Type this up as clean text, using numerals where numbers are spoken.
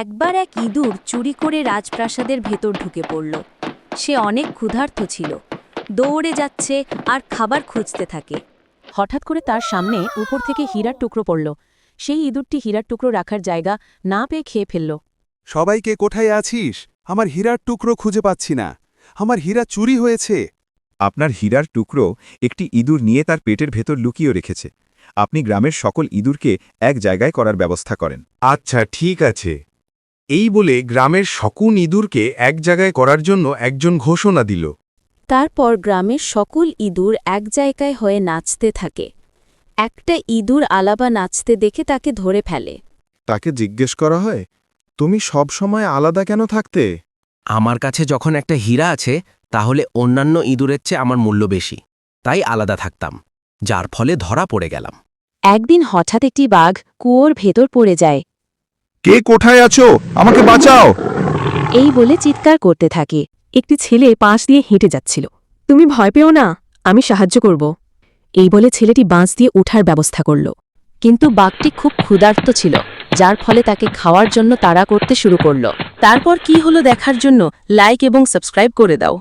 একবার এক ইঁদুর চুরি করে রাজপ্রাসাদের ভেতর ঢুকে পড়ল। সে অনেক ক্ষুধার্ত ছিল, দৌড়ে যাচ্ছে আর খাবার খুঁজতে থাকে। হঠাৎ করে তার সামনে উপর থেকে হীরার টুকরো পড়ল। সেই ইঁদুরটি হীরার টুকরো রাখার জায়গা না পেয়ে খেয়ে ফেলল। সবাইকে কোথায় আছিস? আমার হীরার টুকরো খুঁজে পাচ্ছি না। আমার হীরা চুরি হয়েছে। আপনার হীরার টুকরো একটি ইঁদুর নিয়ে তার পেটের ভেতর লুকিয়ে রেখেছে। আপনি গ্রামের সকল ইঁদুরকে এক জায়গায় করার ব্যবস্থা করেন। আচ্ছা, ঠিক আছে। এই বলে গ্রামের সকল ইঁদুরকে এক জায়গায় করার জন্য একজন ঘোষণা দিল। তারপর গ্রামের সকল ইঁদুর এক জায়গায় হয়ে নাচতে থাকে। একটা ইঁদুর আলাবা নাচতে দেখে তাকে ধরে ফেলে। তাকে জিজ্ঞেস করা হয়, তুমি সব সময় আলাদা কেন থাকতে? আমার কাছে যখন একটা হীরা আছে, তাহলে অন্যান্য ইঁদুরের চেয়ে আমার মূল্য বেশি, তাই আলাদা থাকতাম, যার ফলে ধরা পড়ে গেলাম। একদিন হঠাৎ একটি বাঘ কুয়োর ভেতর পড়ে যায়। কে কোথায় আছো? আমাকে বাঁচাও! এই বলে চিৎকার করতে থাকে। একটি ছেলে পাশ দিয়ে হেঁটে যাচ্ছিল। তুমি ভয় পেও না, আমি সাহায্য করব। এই বলে ছেলেটি বাঁশ দিয়ে ওঠার ব্যবস্থা করল। কিন্তু বাঘটি খুব ক্ষুধার্ত ছিল, যার ফলে তাকে খাওয়ার জন্য তাড়া করতে শুরু করল। তারপর কি হলো দেখার জন্য লাইক এবং সাবস্ক্রাইব করে দাও।